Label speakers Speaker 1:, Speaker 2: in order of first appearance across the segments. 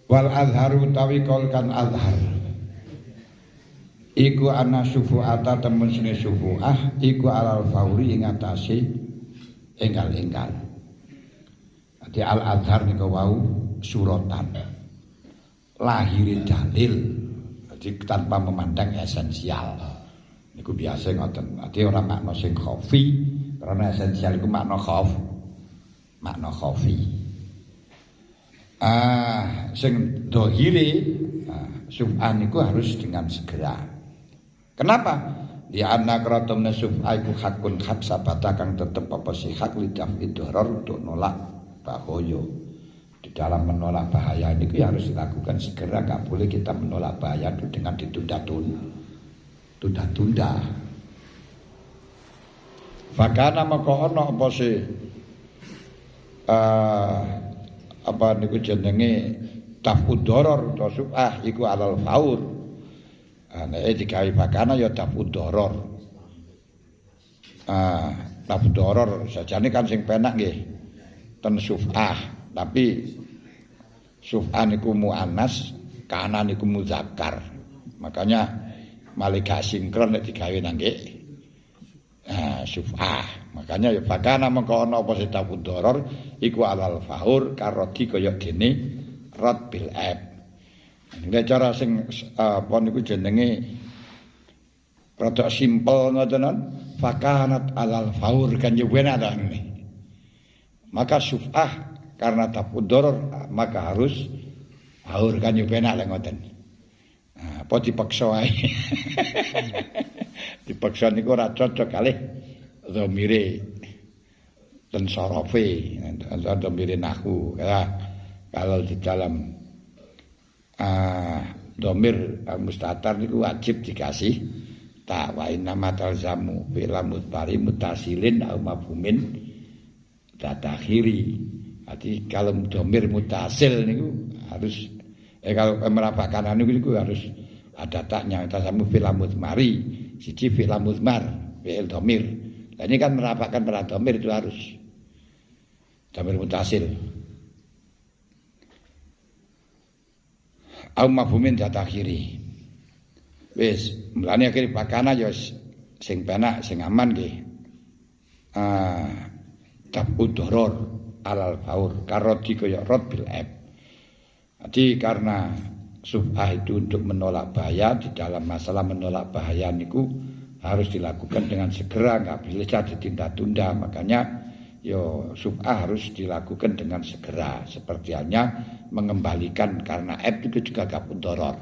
Speaker 1: Wal azharu tawi kol kan azhar iku ana syufu'ata temen sine syufu'ah iku alal fauri ing atase enggal-enggal. Dadi al azhar niku wau suratan lahir dalil, jadi tanpa memandang esensial niku biasa ngoten. Dadi ora makna sing khafi, karena esensial iku makna khafi. Sing dohire subhan itu harus dengan segera. Kenapa? Di anak ratomna subhan itu hakun hak sabata kang tetep apa sih hak lidaf idhoror untuk nolak bahaya. Di dalam menolak bahaya ini ya harus dilakukan segera. Gak boleh kita menolak bahaya itu dengan ditunda-tunda. Fakana maka ono apa sih apa niku jenenge tafud doror to subah iku alal faur. Nek digawe bakana ya tafud doror. Tafud doror sajane kan sing penak nggih ten subah, tapi subah niku muannas, kana niku muzakkar. Makanya malika sinkron nek digawe nang nggih subah. Makanya ya bakana mengko ana apa sing tafud doror iku alal faur karodi kaya dene rad bil aib. Nek cara sing apa niku jenenge rada simpel ngoten fakanat alal faur kan yo benar ini. Maka syuf'ah karena tafud doror maka harus faur kan yo benar ngoten. Apa dipaksa wae. Dipaksa niku ora cocok kalih dhamire dan sorofe atau dhamire nahwu ya. Kalau di dalam dhamir mustatar niku wajib dikasih ta wa inna matalzamu bil mudbari mutasilin au mafhumin tatakhiri. Jadi kalau dhamir mutasil niku harus kalau merapatkan niku harus ada taknya tasamu bil mudmari siji bil mudmar bil dhamir. Nah, ini kan merapatkan pada dhamir itu harus dhamir mutasil. Au mafhumin tatakhiri. Wis, mulane akhir pakana ya sing penak, sing aman nggih. Tabud doror alal faur karodi kaya rod bil aib. Jadi karena subah itu untuk menolak bahaya, di dalam masalah menolak bahaya niku harus dilakukan dengan segera, enggak boleh ditunda-tunda. Makanya yo subah harus dilakukan dengan segera. Seperti halnya mengembalikan karena aib itu juga kapun doror.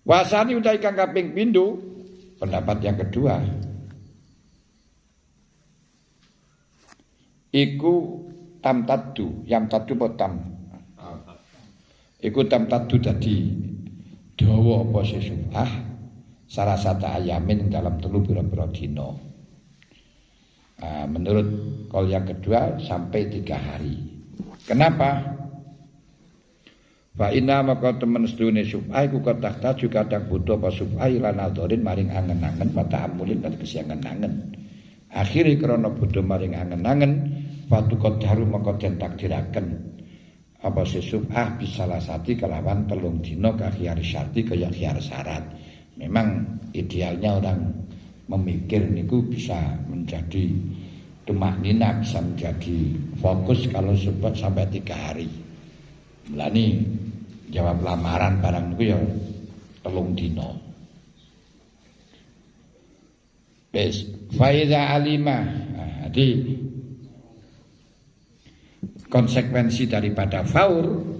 Speaker 1: Wasani utai kang kaping pindho, pendapat yang kedua. Iku tamtadu, yang tadu potam. Iku tamtadu dadi dawa apa subah sarasata ayamin dalam telu pira-pira dina. Menurut kol yang kedua sampai 3 hari. Kenapa? Fa inna maka temen sedune subah iku katakta juga kadang butuh apa subah lan aldorin maring angen-angen mata amulin lan kesiangen-angen. Akhire krana butuh maring angen-angen fatu qadaru maka den takdiraken apa subah bisalasati kelawan 3 dina ka khiyar syarti kaya khiyar syarat. Memang idealnya orang memikir niku bisa menjadi tumaknina, bisa menjadi fokus kalau sampai 3 hari. Mulane jawab lamaran barang niku ya 3 dina. Wis faiza alima. Jadi konsekuensi daripada faur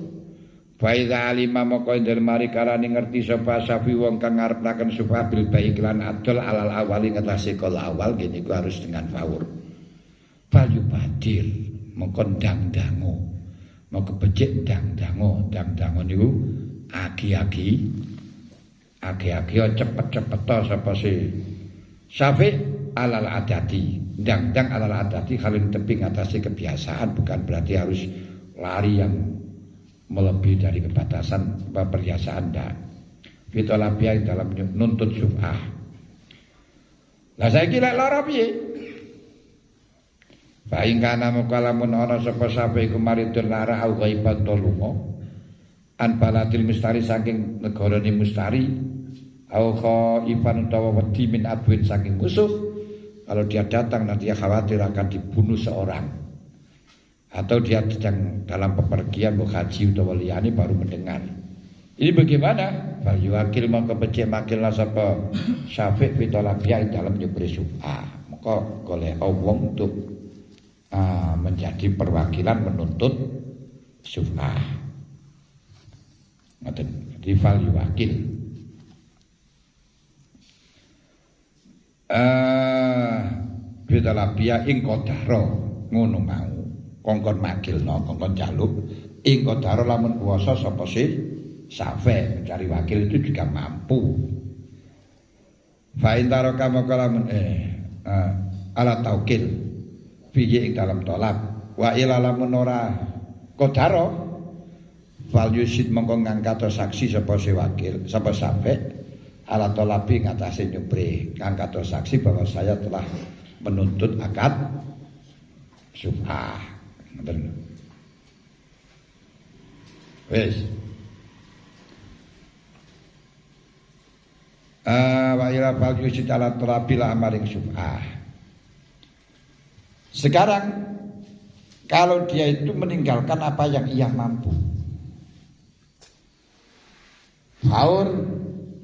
Speaker 1: faiza alima moko ender mari karane ngerti sapa sapi wong kang ngarepaken supaya bil baik lan adol alal awali ngatasi kala awal gini ku harus dengan faur. Fayu badir mongko ndang-dango mau kebecik ndang-dango niku agi-agi cepet-cepet sapa si safi alal adati ndang-ndang alal adati kalin teping atasi kebiasaan, bukan berarti harus lari yang melebihi dari kebatasan perhiasan ndak. Fitolabia dalam nuntut subah. Lah saiki lek lara piye? Fa ing kana mukalamun ana sapa sape iku maridun lara au ghaiban to lunga. an baladil mustari saking negarane mustari au khaifan utawa wedi min adwin saking musuh. Kalau dia datang nanti dia khawatir akan dibunuh seorang, atau dia sedang dalam pepergian mau haji utawa liyane baru mendengar. Ini bagaimana? Fal yuwakil maka becik makilna sapa syafi' fi talabiya dalam nyupri syubha. Maka golek wong untuk menjadi perwakilan menuntut syubha. Ngoten. Di fal yuwakil. Fi talabiya ing qadara ngono mau. Kongkon makilno, kongkon jaluk ing qadara lamun kuwasa sapa sih Syafi' mencari wakil itu juga mampu. Fa in taraka maka lamun ala taukil fihi ing dalam tolak wa ila lamun ora qadara fal yusid mongko ngangkat saksi sapa si wakil sapa Syafi' ala tolabi ngatasi nyupri ngangkat saksi bahwa saya telah menuntut akad syubhah. Wes wa ila fal yusid ala tolabi la amaring syubhah. Sekarang kalau dia itu meninggalkan apa yang ia mampu, faur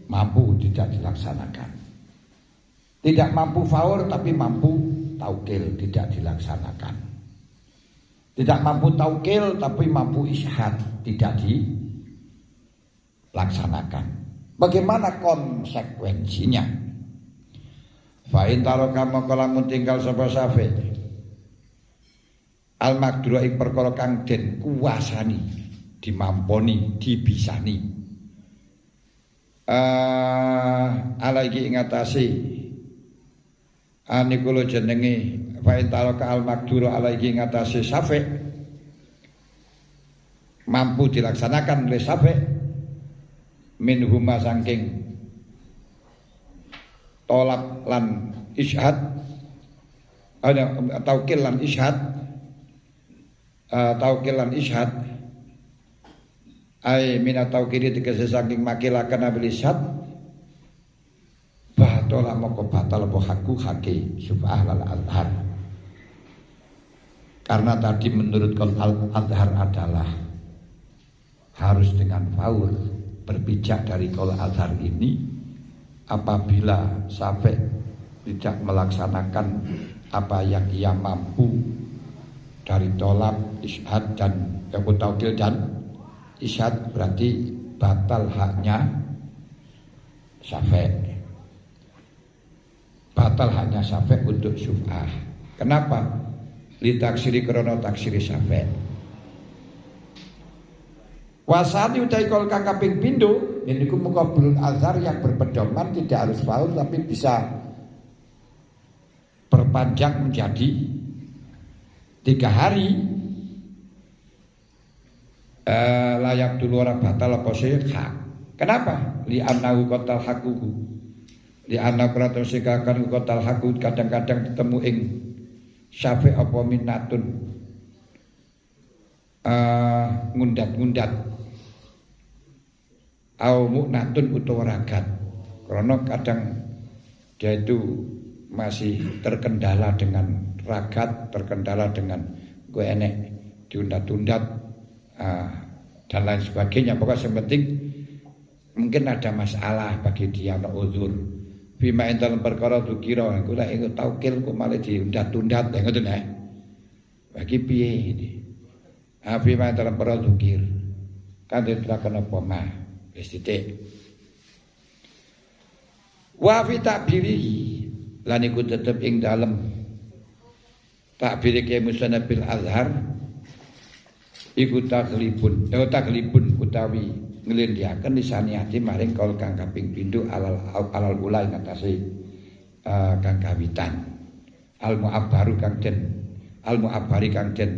Speaker 1: mampu tidak dilaksanakan, tidak mampu faur tapi mampu taukil tidak dilaksanakan, tidak mampu taukil tapi mampu isyhad tidak dilaksanakan. Bagaimana konsekuensinya? Fa in taraka maka lamun tinggal sapa Syafi' al makdura ing perkara kang den kuwasani, dimamponi, dibisani. Ala iki ing atase aniku jenenge fa in taraka al makdura ala iki ing atase Syafi' mampu dilaksanakan oleh Syafi' min huma saking tolak lan isyhad taukil lan isyhad ai mina taukil tegese saking makilaken abil isyhad batola moko batal apa haki syubhah lal azhar. Karena tadi menurut qaul al-azhar adalah harus dengan faul berpijak dari qaul azhar ini. Apabila Syafi' tidak melaksanakan apa yang ia mampu dari tolak, isyhad dan taukil dan isyhad, berarti batal haknya Syafi'. Batal haknya Syafi' untuk syubhah. Kenapa? Li taksiri krana taksiri Syafi'. Wasati utai kol kang kaping pindho niku muqabilul azhar yang berpedoman tidak harus faul tapi bisa perpanjang menjadi 3 hari. Layak dulu orang batal apa sih hak. Kenapa? Li annahu qatal haquhu. Li anna kraton sikakan qatal haqu kadang-kadang ketemu ing Syafi' apa minatun ngundat-ngundat au mu'natun utawa ragat. Karena kadang dia itu masih terkendala dengan ragat, terkendala dengan gue enek diundat-undat dan lain sebagainya. Pokoknya yang penting mungkin ada masalah bagi dia, no uzur. Bima dalam perkara dzikira, aku lek engko taukil kok malah diundat-undat ngoten ae. Bagi piye ini? Bima dalam perkara dzikir. Kan diteraken apa mah? Wis titik. Wa fi ta'birihi lan iku tetep ing dalem takbir Kiai Musannaf bil Azhar iku taglibun utawi nglendiaken lisaniati maring kaul kang kaping pindho alal ula ing atase kang kawitan al mu'abbaru kang den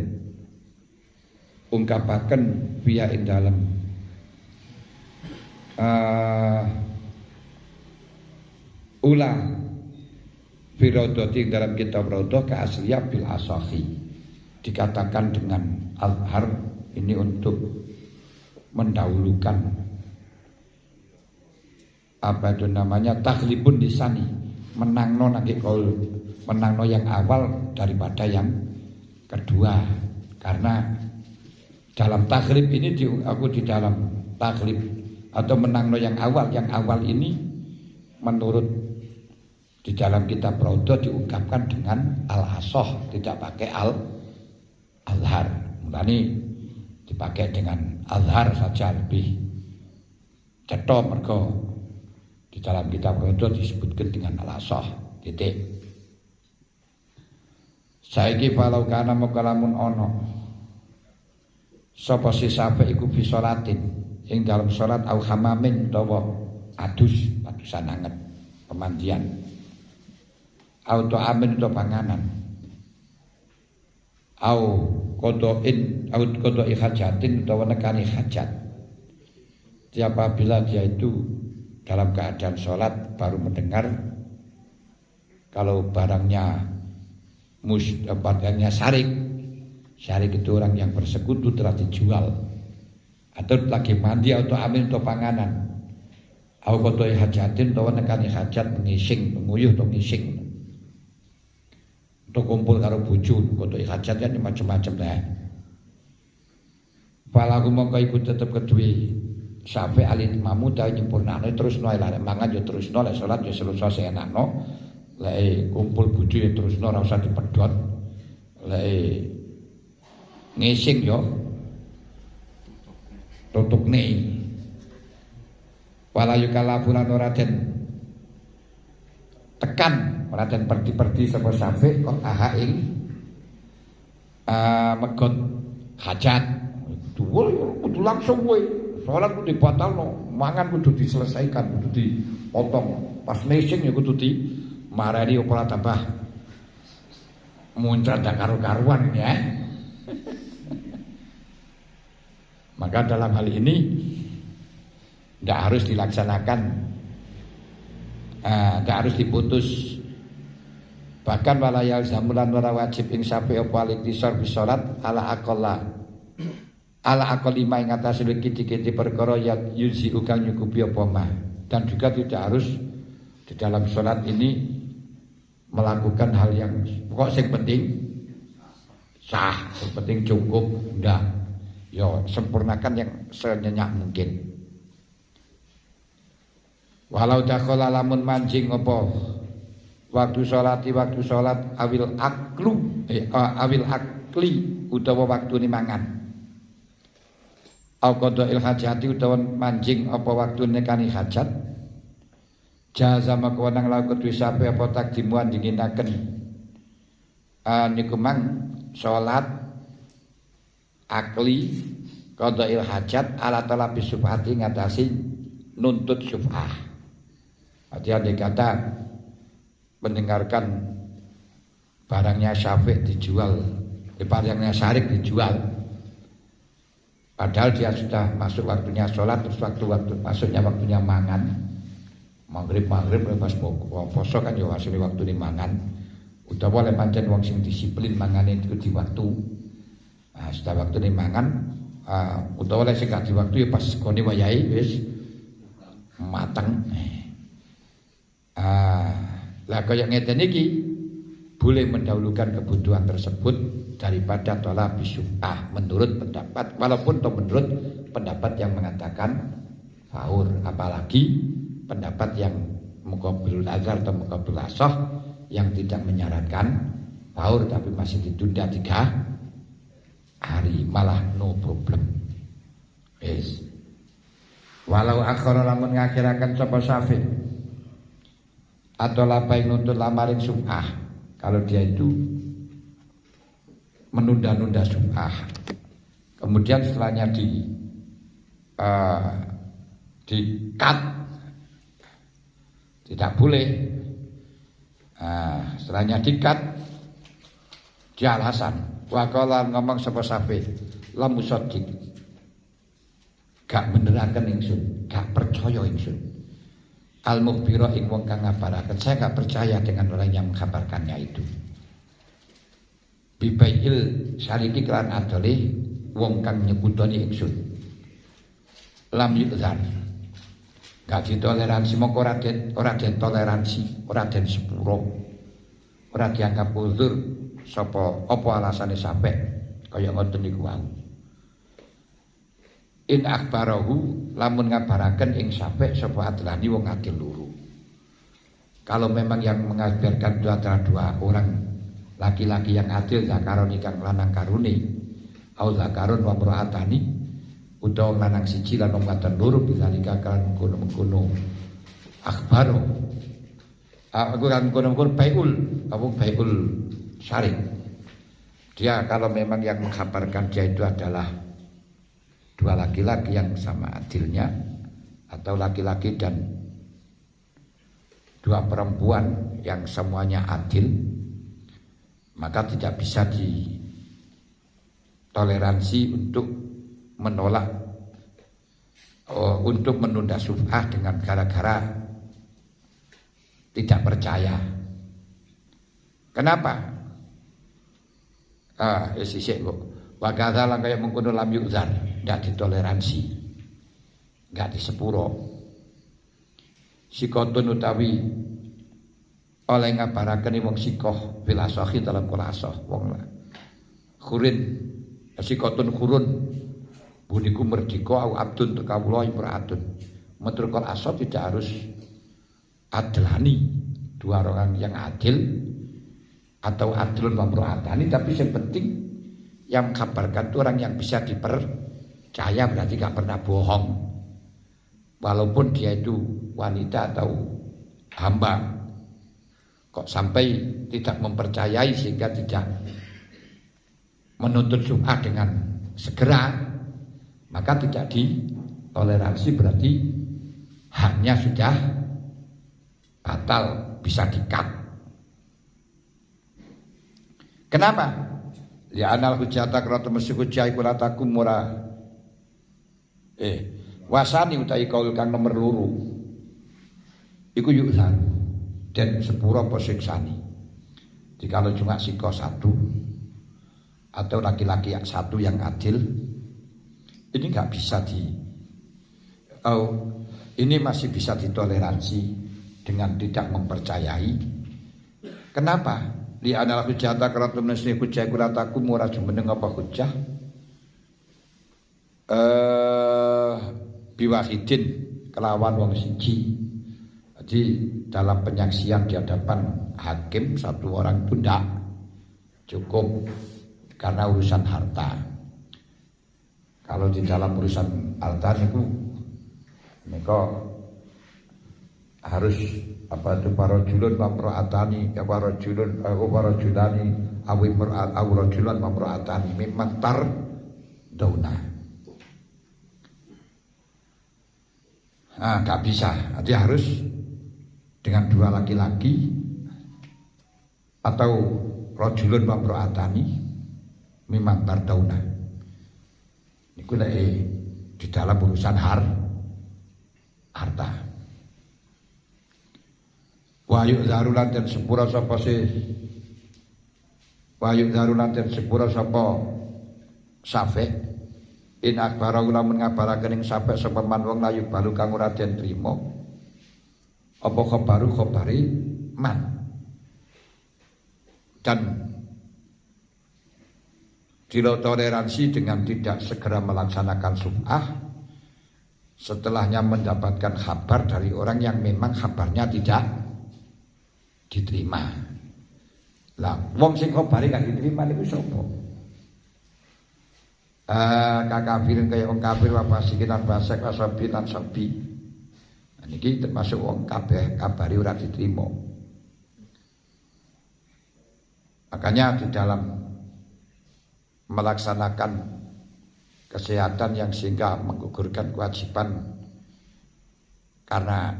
Speaker 1: ungkapaken via ing dalem ula firodoti dalam kitab Raudhah keasliyah bil asahi dikatakan dengan al-har ini untuk mendahulukan apa itu namanya taghlibun lisani, menangno nangge kaul, menangno yang awal daripada yang kedua. Karena dalam taghlib ini aku di dalam taghlib atau menangno yang awal ini menurut di dalam kitab Raudah diungkapkan dengan al-asoh, tidak pakai al-azhar. Mulane dipakai dengan azhar saja lebih cetha, mergo di dalam kitab Raudah disebutkan dengan al-asoh. Titik. Saiki falau kana mukalamun ono sapa sisabek iku bisolatin ing dalam salat au hamamin utawa adusan anget pemandian auto amin atau panganan au kodoin au kodoi hajatin atau nekani hajat. Apabila dia itu dalam keadaan sholat baru mendengar kalau barangnya syarik itu orang yang bersekutu telah dijual, atau lagi mandi atau amin atau panganan au kodoi hajatin atau nekani hajat, mengising menguyuh atau ngising untuk kumpul karo bojo, kodoi hajat kan macam-macam lah. Falaku mongko iku tetep keduwe sampai alin mamu ta nyempurnane terusno lek mangan yo terusno, lek salat yo selesai enakno, lek kumpul bojo yo terusno ora usah dipedhot, lek ngising yo tutupne. Wala yukalafulan ora den tekan, ora den perdi-perdi sapa Syafi' kok aha ing megot hajat. Kudu langsung kowe salat kudu dibatalno, mangan kudu diselesaikan, kudu dipotong. Pas ngising ya kudu dimarani ora tambah muncrat karo-karuan ya. Maka dalam hal ini tidak harus dilaksanakan, tidak harus diputus. Bahkan walayal zamulan wara wajib ing sapi apa aliktisor bisolat ala akolima ing atas kiti-kiti perkara ya yuzi ukang nyukupi apa mah. Dan juga tidak harus di dalam sholat ini melakukan hal yang pokok yang penting sah, yang penting cukup, enggak. Yo sempurnakan yang senyenyak mungkin. Walau dakhala lamun mancing apa waktu sholat awil akli utawa waktu ni mangan. Au qada'il hajati utawa mancing apa waktu nekani hajat. Jaza makwanang laku tuisape apa takdimuan dinginaken. Niku mang sholat akli qada'il hajat ala talabi syubhati ngatasi nuntut syubhah. Dia dikata mendengarkan barangnya Syafi' dijual, barangnya Syarik dijual, padahal dia sudah masuk waktunya sholat, terus waktu masuknya waktunya mangan, maghrib pas poso kan ya hasilnya waktu ini mangan. Utawa oleh pancen wong sing disiplin mangane itu di waktu. Nah, sudah waktu ini mangan, utawa oleh sing gak di waktu ya pas kone wayahe wis mateng. Lah kaya ngeten iki boleh mendahulukan kebutuhan tersebut daripada tolak bisyubhah menurut pendapat, walaupun menurut pendapat yang mengatakan faur, apalagi pendapat yang muqabilul azhar atau muqabilul asah yang tidak menyarankan faur tapi masih ditunda 3 hari, malah no problem. Yes. Walau akhara lamun ngakhirakan sapa Syafi' atau lapai nuntut lamarin subhah, kalau dia itu menunda-nunda subhah, kemudian setelahnya di-cut, tidak boleh. Setelahnya di-cut, dia alasan waqala ngomong sapa Syafi' la musaddiq, gak benerake ingsun, gak percaya ingsun. Al-mukhbira ing wong kang ngabaraken, saya gak percaya dengan orang yang mengkabarkannya itu. Bibail syariki kelan adole wong kang nyebutoni ingsun. lam yu'zar. Gak ditoleransi, mongko ora den toleransi, ora den sepuro. Ora dianggap uzur sapa apa alasane sampe kaya ngoten niku wae. In akhbarahu lamun ngabaraken ing sampe sapa adlani wong adil loro. Kalau memang yang mengabarkan itu adalah dua orang laki-laki yang adil, zakarun ikang lanang karuni, au zakarun wa mraatani, utawa lanang siji lan wong wadon loro bisa dikakaran mengkono-mengkono akhbaro. Aku kan mengkono-mengkono baiul syarik. Dia kalau memang yang mengkabarkan dia itu adalah dua laki-laki yang sama adilnya, atau laki-laki dan dua perempuan yang semuanya adil, maka tidak bisa ditoleransi untuk menolak, untuk menunda syubhah dengan gara-gara tidak percaya. Kenapa? Sisik kok. Wakadzalah kayak mengkono lam yu'zar, tidak ditoleransi, tidak disepuro. Sikotun utawi oleh ngabaraken wong sikoh bil asahi dalam qur'asah wong khurin, sikotun khurun buniku merdika au abdun tekawula imraatun. Menurut qur'asah tidak harus adlani, dua orang yang adil atau adlun wa imraatani, tapi yang penting yang mengkabarkan itu orang yang bisa dipercaya, berarti gak pernah bohong walaupun dia itu wanita atau hamba. Kok sampai tidak mempercayai sehingga tidak menuntut syubhah dengan segera, maka tidak ditoleransi, berarti haknya sudah batal, bisa di-cut. Kenapa? Ya anal hujata karena temesi hujah iku latakum mura wasani utai kaul kang nomor loro iku yu'zan dan sepura apa siksani. Jikalau cuma siko satu atau laki-laki yang satu yang adil, ini nggak bisa ini masih bisa ditoleransi dengan tidak mempercayai. Kenapa? Li anal hujjata karena temesi hujah iku latakum mura jumeneng apa hujah biwahidin kelawan wong siji. Jadi dalam penyaksian di hadapan hakim satu orang itu tidak cukup karena urusan harta. Kalau di dalam urusan harta itu mereka harus para julun mamroatani ya para julani awirajulan mamroatani mimman tar dauna. Gak bisa, dia harus dengan dua laki-laki atau rajulun mamroatani mimman tar dauna. Niku di dalam urusan harta. Wayuk zarulan dan sepura sapa safe in akbara lamun ngabaraken ing safe sapa man wong layu balu kang ora den trima apa khabari man, dan ditoleransi dengan tidak segera melaksanakan syubhah setelahnya mendapatkan kabar dari orang yang memang kabarnya tidak diterima. Lah wong sing khabari gak diterima niku sapa? Kakafirin kaya wong kafir wa fasikin lan fasik wa sabi lan sabi. Niki termasuk wong kabeh kabari ora diterima. Makanya di dalam melaksanakan kesehatan yang sehingga menggugurkan kewajiban karena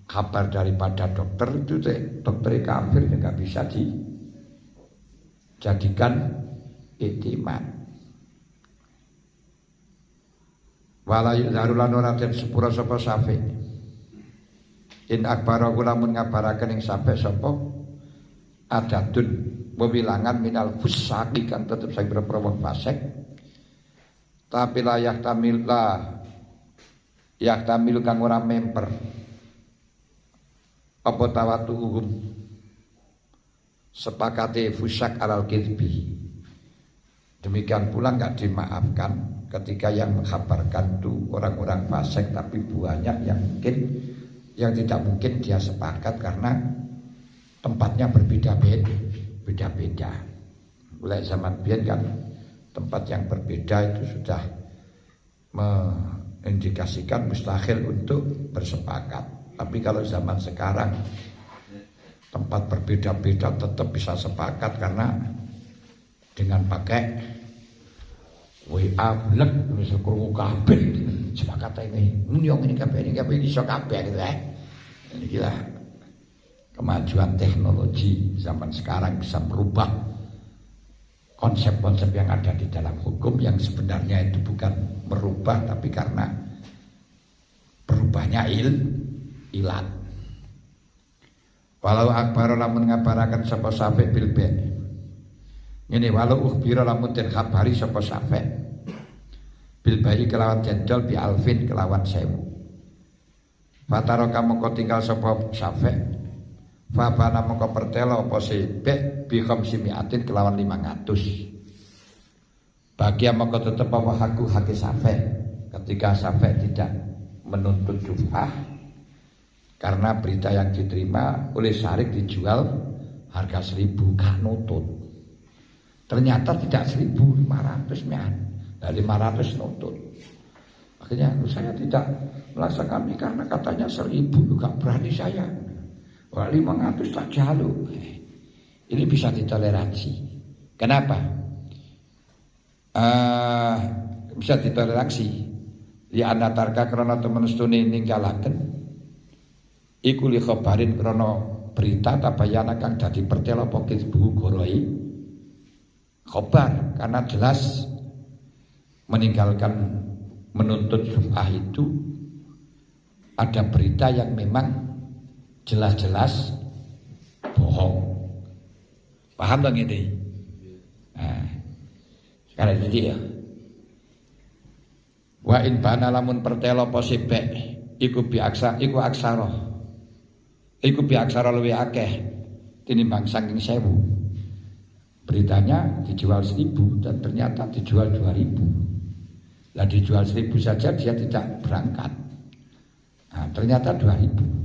Speaker 1: kabar daripada dokter itu dokter kafir nggak bisa dijadikan iktimat. Walayu darulan ora den sepura sapa safi. In akbara lamun ngabaraken ing safi sapa adadun wewilangan minal fusaqi kan tetep sing berperwong fasik. Tapi layak tamillah yahtamilu kang ora memper apa tawatuhum sepakate fusak alal kizbi. Demikian pula enggak dimaafkan ketika yang menghabarkan itu orang-orang fasik, tapi banyak yang tidak mungkin dia sepakat karena tempatnya berbeda-beda. Mulai zaman biyen kan tempat yang berbeda itu sudah mengindikasikan mustahil untuk bersepakat. Tapi kalau zaman sekarang tempat berbeda-beda tetap bisa sepakat karena dengan pakai WA blek bisa krungu kabeh sepakat ini. Nyong ini kabeh iso kabeh gitu ya. Ini gila. Kemajuan teknologi zaman sekarang bisa merubah konsep-konsep yang ada di dalam hukum yang sebenarnya itu bukan merubah tapi karena berubahnya ilat. Walau akbar lamun ngabaraken sapa safi bil ba. Ini walau ukhbira lamun den khabari sapa safi bil bayi kelawan jendol bi alfin kelawan 1000. Fataro kamu kau tinggal sapa safi. Fabana mongko pertelo apa sibek bi khamsimiatin kelawan 500. Bagi mongko tetep apa haku haki safi ketika safi tidak menuntut syubhah karena berita yang diterima oleh Syarik dijual harga 1000 gak nutut. Ternyata tidak 1.500 men. Dari 500 nutut. Akhirnya saya tidak melaksanakan ini karena katanya 1.000 gak berani saya. Wah 500 tak jaluk. Ini bisa ditoleransi. Kenapa? Bisa ditoleransi. Li anatarka krana temen stune ninggalaken iku li khabarin krana berita tabayana kang dadi pertelo pokis buku goroi khabar karena jelas meninggalkan menuntut syubhah itu ada berita yang memang jelas-jelas bohong. Paham dong ini? Nah, sekarang jadi ya. Wa in bana lamun pertelo posibek iku biaksa iku aksara. Iku biaksara luwih akeh tinimbang saking 1000. Beritanya dijual 1000 dan ternyata dijual 2000. Lah dijual 1000 saja dia tidak berangkat. Nah, ternyata 2000.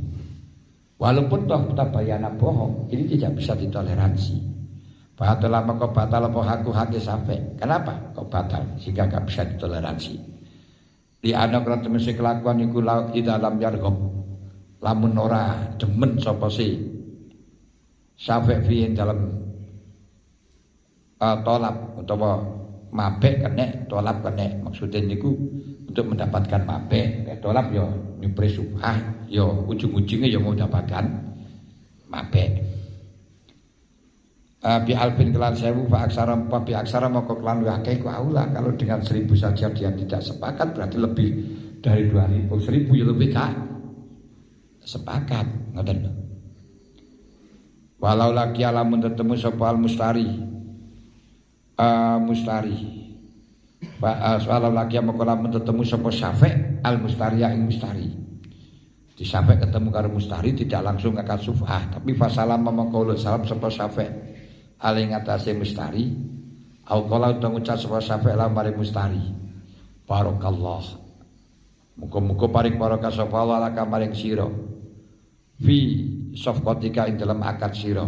Speaker 1: Walaupun toh tabayana bohong, ini tidak bisa ditoleransi. Batal maka batal apa haku haki sampai. Kenapa kok batal? Sehingga gak bisa ditoleransi. Di anak rata mesti kelakuan iku di dalam yargom. Lamun ora demen sapa si sampai fiin dalam tolap utawa mabek kene tolap kene maksudnya niku untuk mendapatkan mabek tolap yo nyupri subhah yo ujung-ujungnya yo mau mendapatkan mabek. Bi alfin kelan 1000 fa aksara bi aksara moko kelan akeh ku aula. Kalau dengan 1000 saja dia tidak sepakat berarti lebih dari 2000. 1000 ya lebih kak sepakat ngoten lho. Walau lagi alamun ketemu sapa al mustari walau lagi moko lamun ketemu sapa syafi al mustariya ing mustari. Di syafi ketemu karo mustari tidak langsung ngangkat syubhah tapi fasalam mongko salam sapa syafi aling atase mustari au qala ngucap sapa syafi la mari mustari barakallah muga-muga paring barokah sapa Allah laka maring sira fi safqatika ing dalam akad sira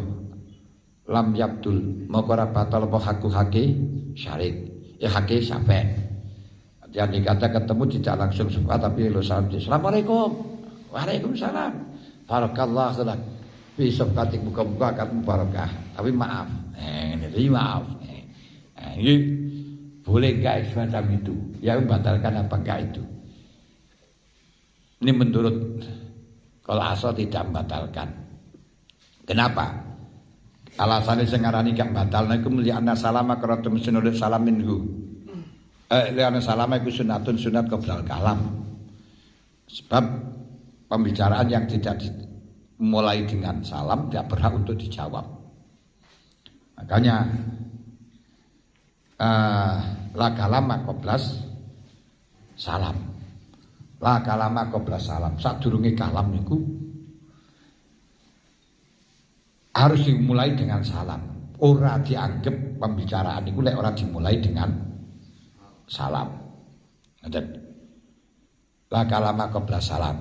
Speaker 1: lam yabdul moko ora batal apa haku hake syarik hake syafi yang dikata ketemu tidak langsung syubhat tapi lo salam assalamualaikum waalaikumsalam barakallah lak fi safqatik muga-muga akan barokah tapi maaf ini maaf ini boleh enggak semacam itu ya membatalkan apa enggak itu ini menurut kalau asal tidak membatalkan. Kenapa? Alasannya sengarani gak batal niku meliana salama karena sunnatul salamin hu liana salama iku sunatun sunat qoblal kalam sebab pembicaraan yang tidak mulai dengan salam tidak berhak untuk dijawab. Makanya la kalama qoblas salam. La kalama qabla salam. Sadurunge kalam niku harus dimulai dengan salam. Ora dianggap pembicaraan niku lek ora dimulai dengan salam. Ngoten. La kalama qabla salam.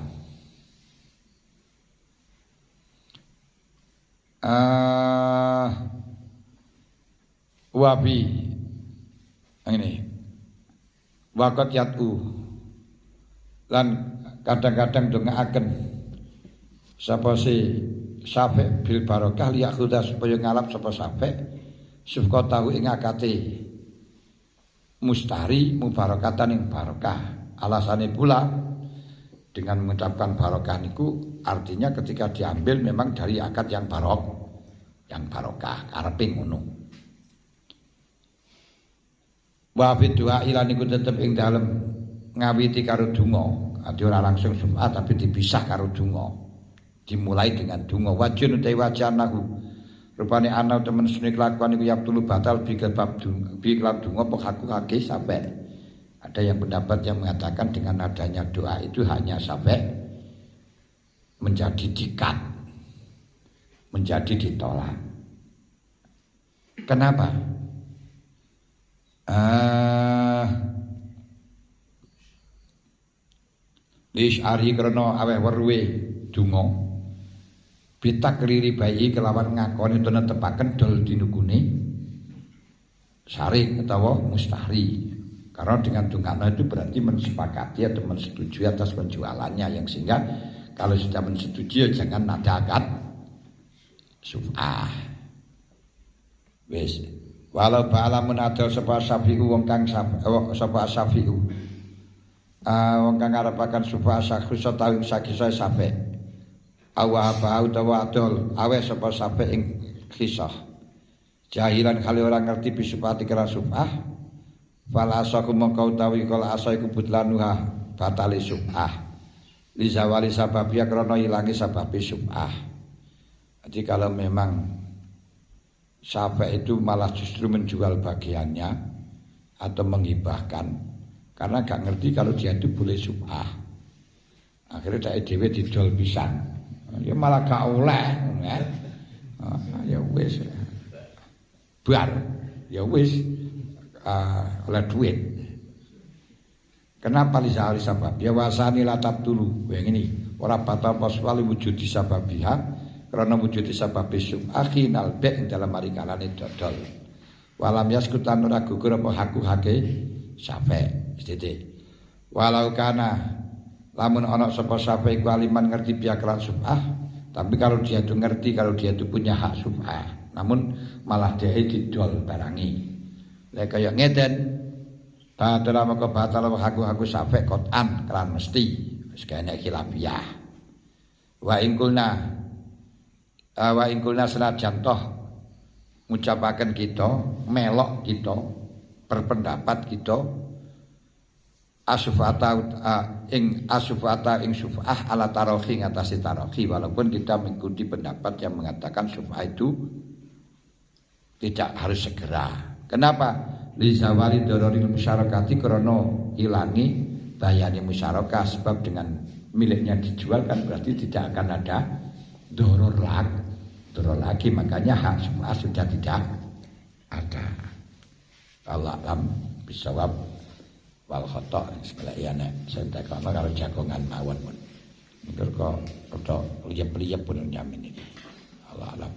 Speaker 1: Wabi ini wakat yatu lan kadang-kadang dongaaken sapa si Syafi' bil barokah liyakhudha supaya ngalap sapa Syafi' sufqa tahu ing akate mustari mubarakatan ing barokah. Alasane pula dengan mengucapkan barokah niku artinya ketika diambil memang dari akad yang barokah karepe ngono. Wa fi doa ila niku tetep ing dalem ngawiti karo donga, ati ora langsung Jumat tapi dipisah karo donga. Dimulai dengan donga wajun utawi wajanahu. Rupane ana temen sune kelakuan iku yabtulu batal bi kelab donga pekhaku sampai. Ada yang pendapat yang mengatakan dengan adanya doa itu hanya sampai menjadi dikat, menjadi ditolak. Kenapa? Lisyari krana aweh weruhe donga bitakriri bayi kelawan ngakoni to netepaken dol dinukune syari utawa mustahri. Karena dengan dungana itu berarti mensepakati atau mensetujui atas penjualannya, yang sehingga kalau sudah mensetujui jangan ada akad suf'ah. Wis walau ba'ala munadal sapa Syafi'u wong kang sapa Syafi'u wong kang ngarepaken suf'ah sakhusa tawing sakisa Syafi' awa ba'u utawa adol awe sapa Syafi' ing kisah jahilan kali orang ngerti bisupati kira suf'ah fal asaku mongko utawi kala asa iku butlanuha batali subah li zawali sababia krana ilangi sababe subah. Jadi kalau memang Syafi' itu malah justru menjual bagiannya atau menghibahkan karena gak ngerti kalau dia itu boleh subah, akhirnya dhek dhewe didol pisan ya malah gak oleh kan. Ya wis bar ya wis oleh duit. Kenapa lisahali sabab? Ya wasani latap dulu. Yang ini orang batal paswali wujud di sababiha karena wujud di sabab besok akhinal bek dalam hari kalane dodol. Walam yaskutan ora gugur apa haku hake Syafi'. Titik. Walau kana lamun ana sapa Syafi' iku aliman ngerti piakran subah, tapi kalau dia itu ngerti kalau dia itu punya hak subah, namun malah dia didol barangi. Lek kaya ngeten batala maka batal haku Syafi' qat'an kelan mesti wis kene khilafiyah. Wa ingkulna senajan toh ngucapaken kita melok kita berpendapat kita asufata ing suf'ah ala tarohi ngatasi tarohi, walaupun kita mengikuti pendapat yang mengatakan suf'ah itu tidak harus segera. Kenapa? Li zawali dararil musyarakati krana ilangi bayane musyarakah, sebab dengan miliknya dijual kan berarti tidak akan ada doror lagi, makanya hak suf'ah sudah tidak ada. Allah alam bisawab wal khata' sekaliyane sentekono karo jagongan mawon pun. Mergo kok liyep-liyep pun nyamin iki. Allah alam.